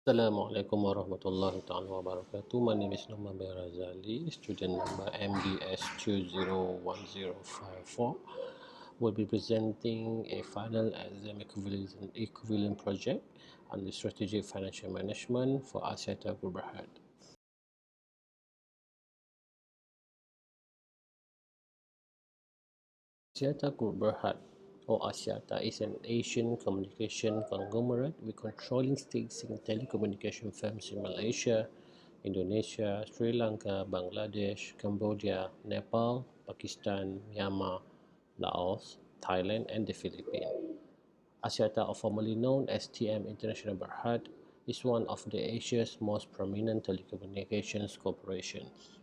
Assalamualaikum warahmatullahi ta'ala wabarakatuh. My name is Norman Berhad, student number MBS201054. Will be presenting a final exam equivalent project on the strategic financial management for Axiata Berhad. Axiata Berhad or Axiata is an Asian communication conglomerate with controlling stakes in telecommunication firms in Malaysia, Indonesia, Sri Lanka, Bangladesh, Cambodia, Nepal, Pakistan, Myanmar, Laos, Thailand, and the Philippines. Axiata, or formerly known as TM International Berhad, is one of Asia's most prominent telecommunications corporations.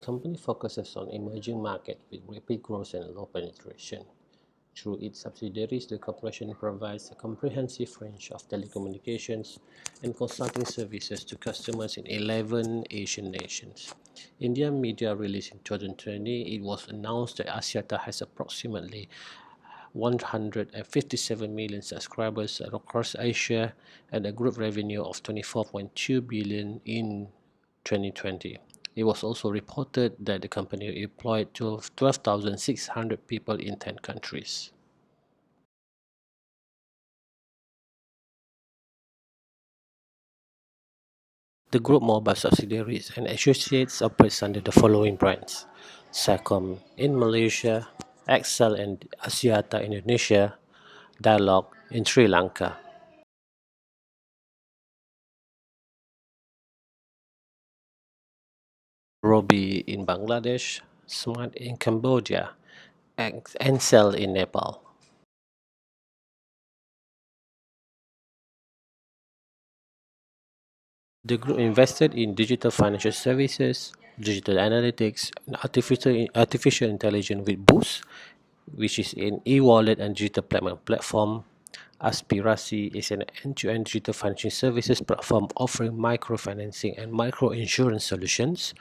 The company focuses on emerging markets with rapid growth and low penetration. Through its subsidiaries, the corporation provides a comprehensive range of telecommunications and consulting services to customers in 11 Asian nations. India media released in 2020, it was announced that Axiata has approximately 157 million subscribers across Asia and a group revenue of 24.2 billion in 2020. It was also reported that the company employed 12,600 people in 10 countries. The group mobile subsidiaries and associates operates under the following brands: Sacom in Malaysia, Excel and Axiata Indonesia, Dialog in Sri Lanka. Robi in Bangladesh, Smart in Cambodia, and Encel in Nepal. The group invested in digital financial services, digital analytics, and artificial intelligence with Boost, which is an e-wallet and digital payment platform. Aspirasi is an end-to-end digital financial services platform offering microfinancing and micro-insurance solutions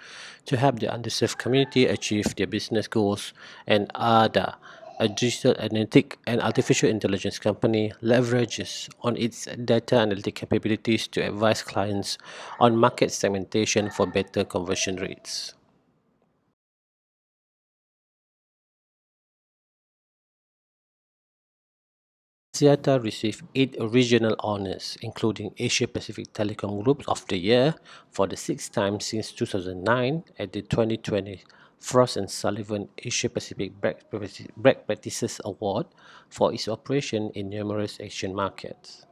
to help the underserved community achieve their business goals. And ADA, a digital analytic and artificial intelligence company, leverages on its data analytic capabilities to advise clients on market segmentation for better conversion rates. Axiata received 8 regional honours, including Asia Pacific Telecom Group of the Year for the sixth time since 2009 at the 2020 Frost and Sullivan Asia Pacific Best Practices Award for its operation in numerous Asian markets.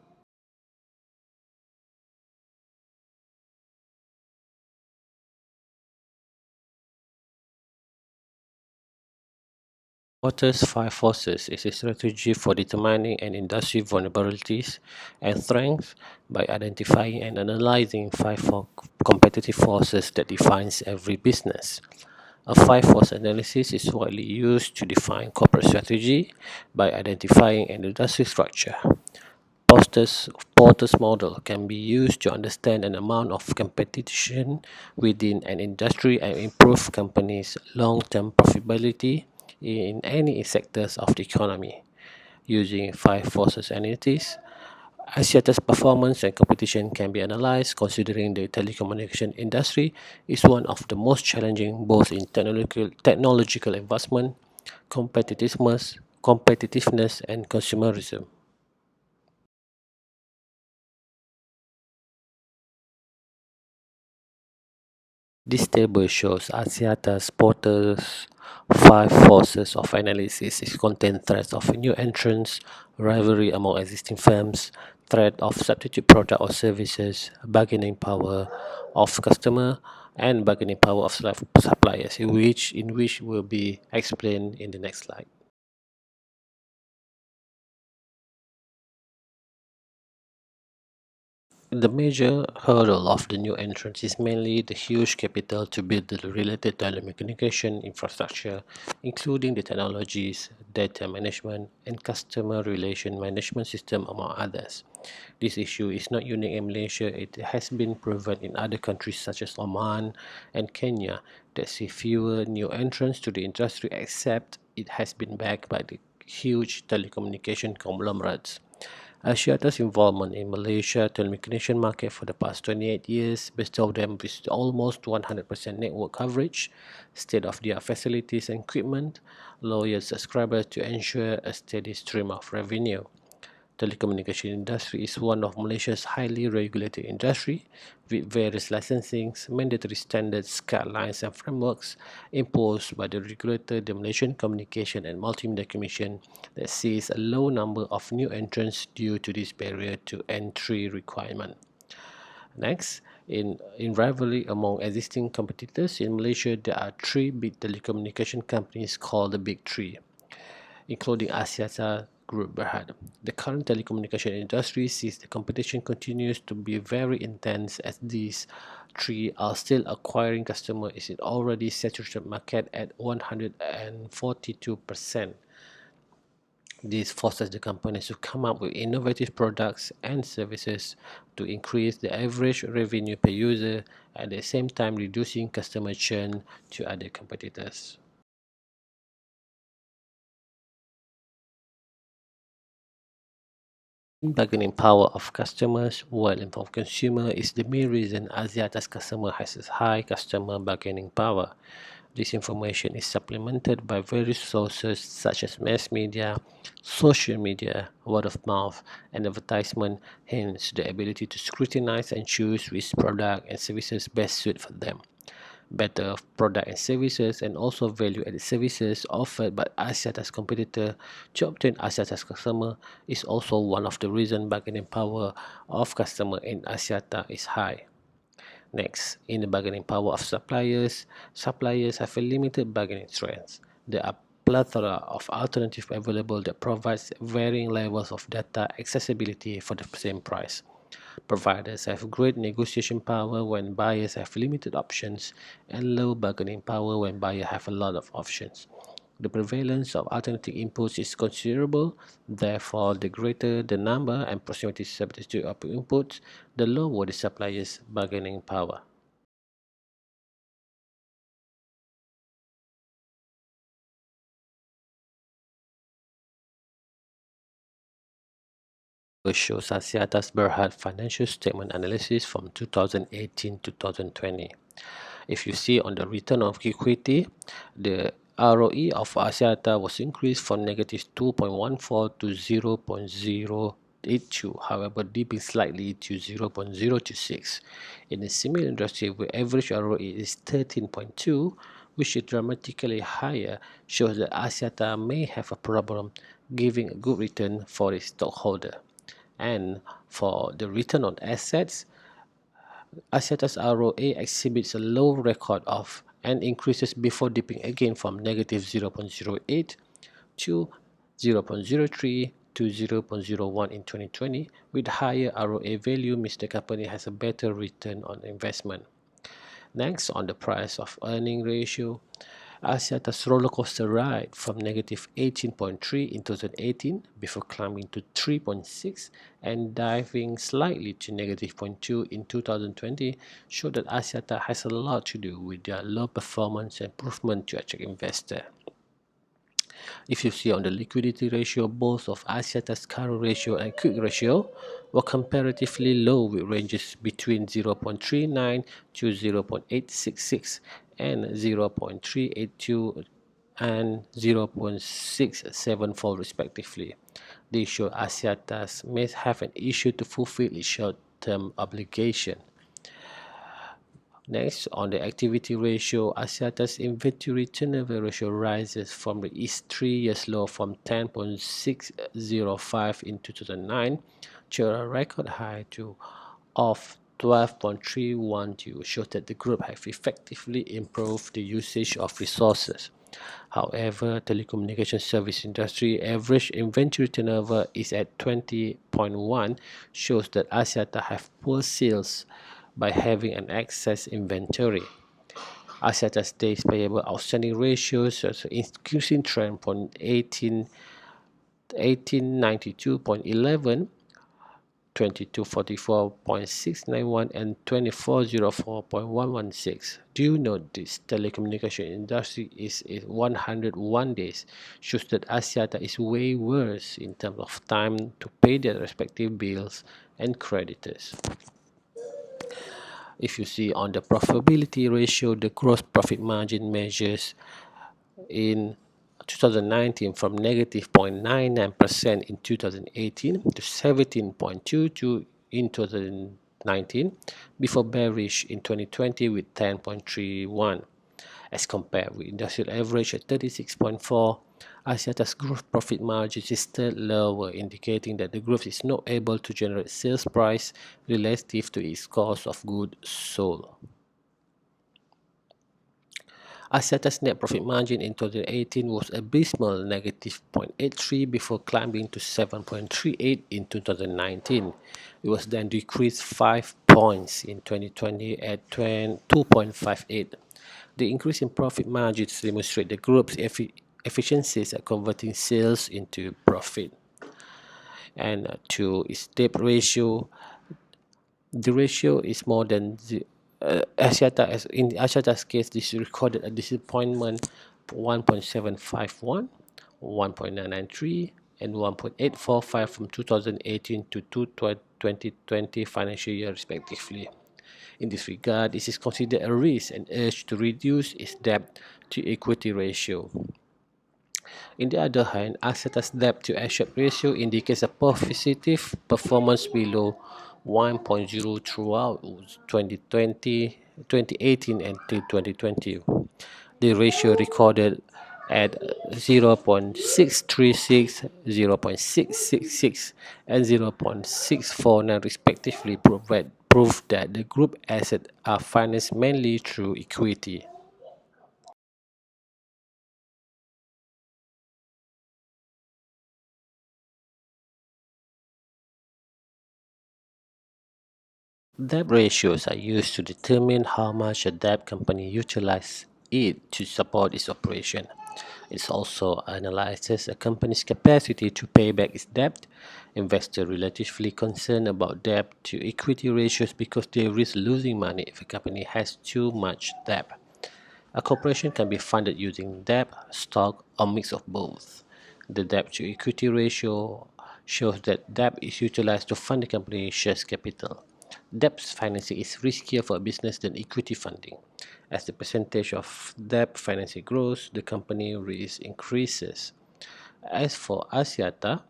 Porter's Five Forces is a strategy for determining an industry vulnerabilities and strengths by identifying and analyzing competitive forces that defines every business. A five-force analysis is widely used to define corporate strategy by identifying an industry structure. Porter's model can be used to understand an amount of competition within an industry and improve companies' long-term profitability in any sectors of the economy. Using five forces analysis, Asiata's performance and competition can be analyzed considering the telecommunication industry is one of the most challenging both in technological advancement, competitiveness and consumerism. This table shows Axiata's Porter's five forces of analysis. It contains threats of new entrants, rivalry among existing firms, threat of substitute product or services, bargaining power of customer, and bargaining power of suppliers, in which will be explained in the next slide. The major hurdle of the new entrants is mainly the huge capital to build the related telecommunication infrastructure, including the technologies, data management, and customer relation management system, among others. This issue is not unique in Malaysia. It has been proven in other countries such as Oman and Kenya that see fewer new entrants to the industry, except it has been backed by the huge telecommunication conglomerates. Axiata's involvement in Malaysia telecommunication market for the past 28 years bestowed them with almost 100% network coverage, state-of-the-art facilities and equipment, loyal subscribers to ensure a steady stream of revenue. Telecommunication industry is one of Malaysia's highly regulated industry with various licensings, mandatory standards, guidelines and frameworks imposed by the regulator, the Malaysian Communication and Multimedia Commission, that sees a low number of new entrants due to this barrier to entry requirement. Next, in rivalry among existing competitors in Malaysia, there are three big telecommunication companies called the Big Three, including Axiata Group Berhad. The current telecommunication industry sees the competition continues to be very intense as these three are still acquiring customers in an already saturated market at 142%. This forces the companies to come up with innovative products and services to increase the average revenue per user, at the same time reducing customer churn to other competitors. Bargaining power of customers, well informed consumer is the main reason Axiata's customer has a high customer bargaining power. This information is supplemented by various sources such as mass media, social media, word of mouth, and advertisement, hence the ability to scrutinize and choose which product and services best suit for them. Better product and services and also value-added services offered by Axiata's competitor to obtain Axiata's customer is also one of the reasons bargaining power of customer in Axiata is high. Next, in the bargaining power of suppliers, suppliers have a limited bargaining strength. There are plethora of alternatives available that provides varying levels of data accessibility for the same price. Providers have great negotiation power when buyers have limited options and low bargaining power when buyers have a lot of options. The prevalence of alternative inputs is considerable, therefore the greater the number and proximity substitute of inputs, the lower the supplier's bargaining power. Which shows Axiata's Berhad financial statement analysis from 2018-2020. If you see on the return of equity, the ROE of Axiata was increased from negative 2.14 to 0.082, however dipping slightly to 0.026. In a similar industry where average ROE is 13.2, which is dramatically higher, shows that Axiata may have a problem giving a good return for its stockholder. And for the return on assets, Axiata's ROA exhibits a low record of and increases before dipping again from negative 0.08 to 0.03 to 0.01 in 2020, with higher ROA value means the company has a better return on investment. Next, on the price of earning ratio, Axiata's roller coaster ride from negative 18.3 in 2018 before climbing to 3.6 and diving slightly to negative 0.2 in 2020 showed that Axiata has a lot to do with their low performance improvement to attract investors. If you see on the liquidity ratio, both of Axiata's current ratio and quick ratio were comparatively low with ranges between 0.39 to 0.866 and 0.382 and 0.674 respectively. This show Axiata may have an issue to fulfill its short-term obligation. Next, on the activity ratio, Axiata's inventory turnover ratio rises from its 3-year low from 10.605 in 2009 to a record high of 12.312, shows that the group have effectively improved the usage of resources. However, telecommunication service industry average inventory turnover is at 20.1, shows that Axiata have poor sales by having an excess inventory. Axiata's days payable outstanding ratio shows an increasing trend from 1892.11 2244.691 and 2404.116. Do you know this telecommunication industry is in 101 days? Shows that Axiata is way worse in terms of time to pay their respective bills and creditors. If you see on the profitability ratio, the gross profit margin measures in 2019 from negative 0.99% in 2018 to 17.22 in 2019, before bearish in 2020 with 10.31. As compared with industrial average at 36.4, Axiata's gross profit margin is still lower, indicating that the group is not able to generate sales price relative to its cost of goods sold. Axiata's net profit margin in 2018 was abysmal negative 0.83 before climbing to 7.38 in 2019. It was then decreased 5 points in 2020 at 2.58. The increase in profit margins demonstrate the group's efficiencies at converting sales into profit. And to its debt ratio, the ratio is more than in Axiata's case, this recorded a disappointment 1.751, 1.993, and 1.845 from 2018 to 2020 financial year respectively. In this regard, this is considered a risk and urged to reduce its debt to equity ratio. On the other hand, Axiata's debt to asset ratio indicates a positive performance below 1.0 throughout 2020, 2018 and 2020. The ratio recorded at 0.636, 0.666, and 0.649 respectively prove that the group assets are financed mainly through equity. Debt ratios are used to determine how much a debt company utilizes it to support its operation. It also analyzes a company's capacity to pay back its debt. Investors are relatively concerned about debt to equity ratios because they risk losing money if a company has too much debt. A corporation can be funded using debt, stock, or mix of both. The debt to equity ratio shows that debt is utilized to fund the company's share capital. Debt financing is riskier for a business than equity funding. As the percentage of debt financing grows, the company risk increases. As for Axiata,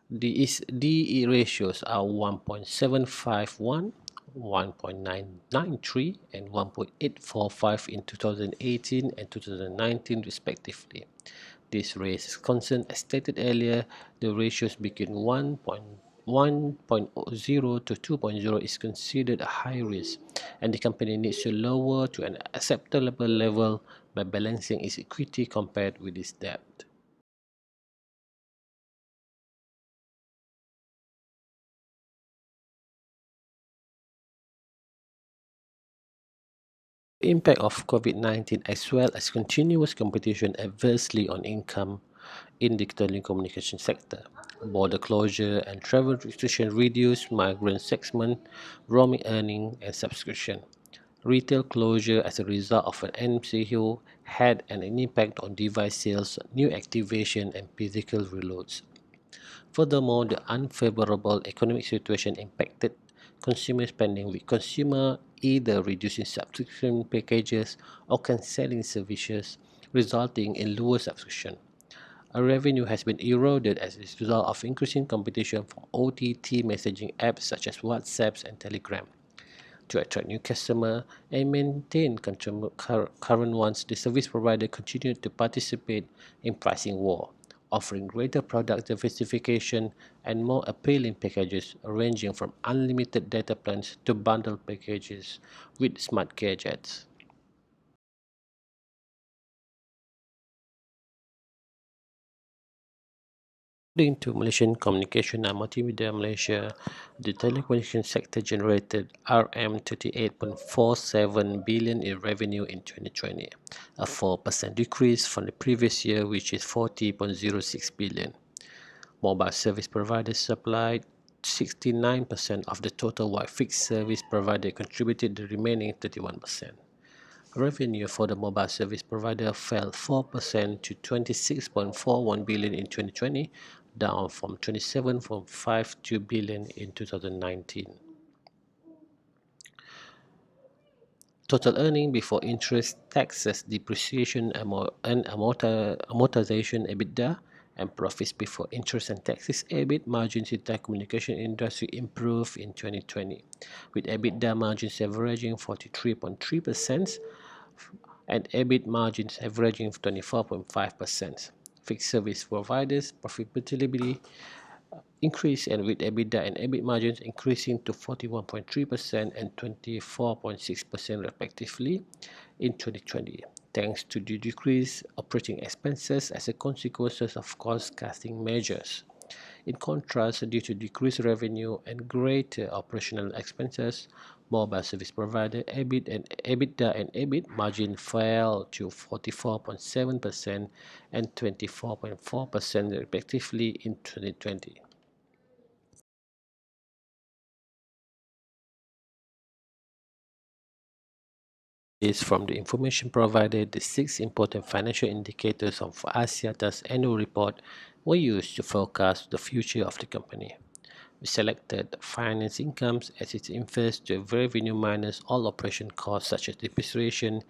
the DE ratios are 1.751, 1.993, and 1.845 in 2018 and 2019 respectively. This raises concern. As stated earlier, the ratios between 1.0 to 2.0 is considered a high risk, and the company needs to lower to an acceptable level by balancing its equity compared with its debt. The impact of COVID-19 as well as continuous competition adversely on income in the telecommunication sector. Border closure and travel restriction reduced migrant segment, roaming earning and subscription. Retail closure as a result of an MCO had an impact on device sales, new activation and physical reloads. Furthermore, the unfavorable economic situation impacted consumer spending, with consumers either reducing subscription packages or cancelling services, resulting in lower subscription. Our revenue has been eroded as a result of increasing competition from OTT messaging apps such as WhatsApp and Telegram. To attract new customers and maintain current ones, the service provider continued to participate in pricing war, offering greater product diversification and more appealing packages ranging from unlimited data plans to bundle packages with smart gadgets. According to Malaysian Communication and Multimedia Malaysia, the telecommunication sector generated RM38.47 billion in revenue in 2020, a 4% decrease from the previous year, which is 40.06 billion. Mobile service providers supplied 69% of the total, while fixed service provider contributed the remaining 31%. Revenue for the mobile service provider fell 4% to 26.41 billion in 2020, down from 27.52 billion in 2019. Total earning before interest, taxes, depreciation and amortization EBITDA and profits before interest and taxes EBIT margins in the telecommunication industry improved in 2020, with EBITDA margins averaging 43.3% and EBIT margins averaging 24.5%. Fixed service providers profitability increase and with EBITDA and EBIT margins increasing to 41.3% and 24.6% respectively in 2020, thanks to the decreased operating expenses as a consequence of cost-cutting measures. In contrast, due to decreased revenue and greater operational expenses, mobile service provider EBIT and EBITDA and EBIT margin fell to 44.7% and 24.4% respectively in 2020. Is from the information provided, the six important financial indicators of Axiata's annual report were used to forecast the future of the company. We selected finance incomes as it infers to revenue minus all operation costs such as depreciation,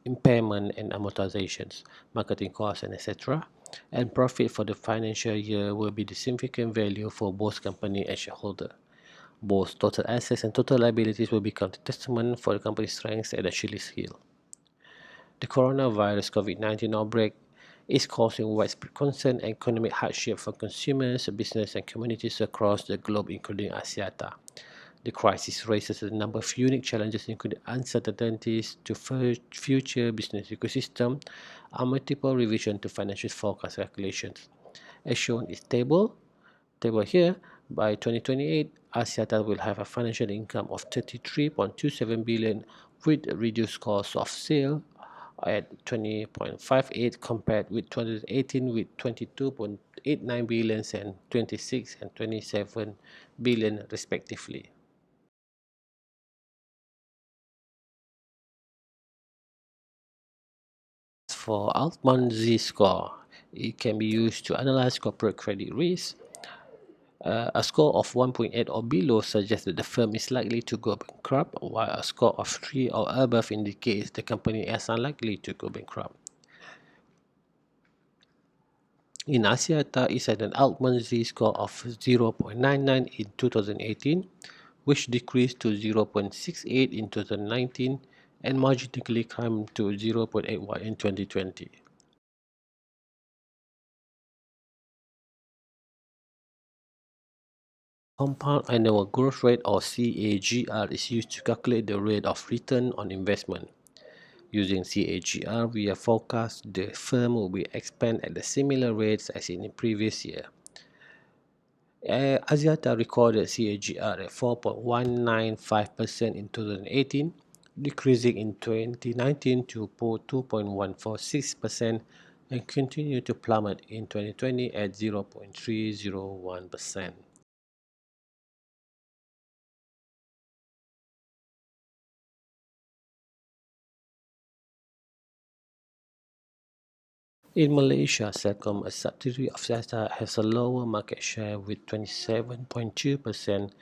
impairment and amortizations, marketing costs and etc. And profit for the financial year will be the significant value for both company and shareholder. Both total assets and total liabilities will become the testament for the company's strengths and Achilles heel. The coronavirus COVID-19 outbreak is causing widespread concern and economic hardship for consumers, business and communities across the globe, including Axiata. The crisis raises a number of unique challenges, including uncertainties to future business ecosystem and multiple revisions to financial forecast calculations. As shown in table here, by 2028, Axiata will have a financial income of 33.27 billion with reduced cost of sale at 20.58 compared with 2018 with 22.89 billion and 26 and 27 billion respectively. For Altman Z-score, it can be used to analyze corporate credit risk. A score of 1.8 or below suggests that the firm is likely to go bankrupt, while a score of 3 or above indicates the company is unlikely to go bankrupt. In Axiata, it had an Altman Z score of 0.99 in 2018, which decreased to 0.68 in 2019 and marginally climbed to 0.81 in 2020. Compound annual growth rate or CAGR is used to calculate the rate of return on investment. Using CAGR, we have forecast the firm will be expand at the similar rates as in the previous year. Axiata recorded CAGR at 4.195% in 2018, decreasing in 2019 to 2.146% and continued to plummet in 2020 at 0.301%. In Malaysia, Celcom, a subsidiary of Axiata, has a lower market share with 27.2%,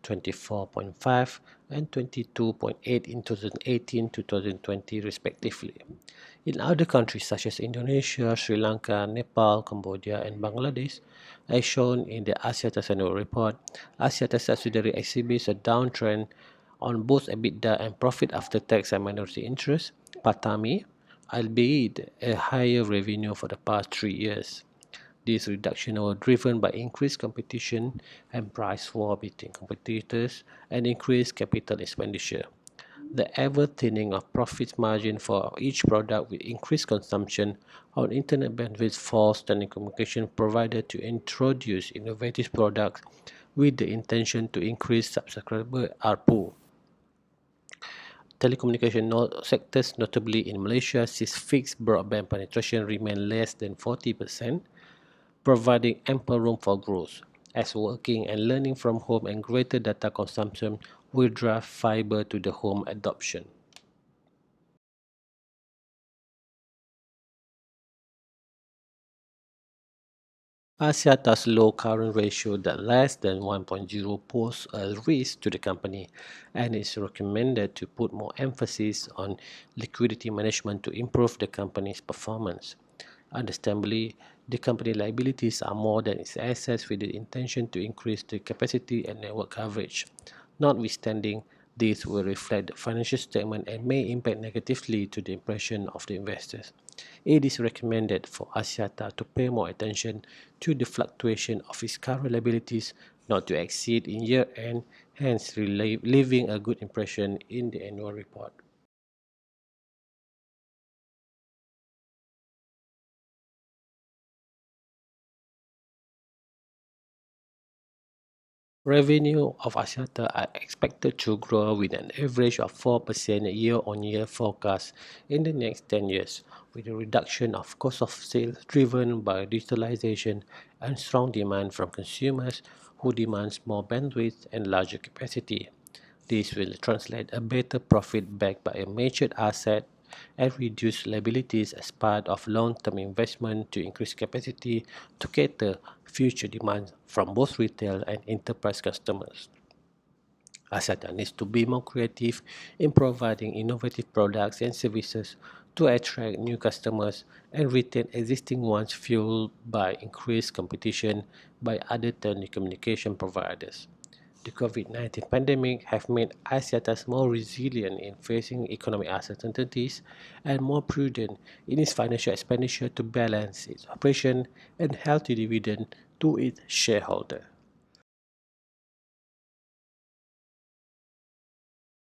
24.5%, and 22.8% in 2018 to 2020 respectively. In other countries such as Indonesia, Sri Lanka, Nepal, Cambodia, and Bangladesh, as shown in the Axiata annual report, Axiata subsidiary exhibits a downtrend on both EBITDA and profit after tax and minority interest, PATAMI, albeit a higher revenue for the past 3 years. This reduction was driven by increased competition and price war between competitors and increased capital expenditure. The ever-thinning of profit margin for each product with increased consumption on internet bandwidth forced telecommunication provider to introduce innovative products with the intention to increase subscriber ARPU. Telecommunication sectors, notably in Malaysia, sees fixed broadband penetration remain less than 40%, providing ample room for growth, as working and learning from home and greater data consumption will drive fiber to the home adoption. Axiata's low current ratio that less than 1.0 poses a risk to the company, and it's recommended to put more emphasis on liquidity management to improve the company's performance. Understandably, the company liabilities are more than its assets with the intention to increase the capacity and network coverage. Notwithstanding, this will reflect the financial statement and may impact negatively to the impression of the investors. It is recommended for Axiata to pay more attention to the fluctuation of its current liabilities not to exceed in year-end, hence leaving a good impression in the annual report. Revenue of Axiata are expected to grow with an average of 4% year-on-year forecast in the next 10 years, with a reduction of cost of sales driven by digitalization and strong demand from consumers who demands more bandwidth and larger capacity. This will translate a better profit backed by a matured asset and reduce liabilities as part of long-term investment to increase capacity to cater future demand from both retail and enterprise customers. Axiata needs to be more creative in providing innovative products and services to attract new customers and retain existing ones fueled by increased competition by other telecommunication providers. The COVID-19 pandemic have made Axiata more resilient in facing economic uncertainties and more prudent in its financial expenditure to balance its operation and healthy dividend to its shareholder.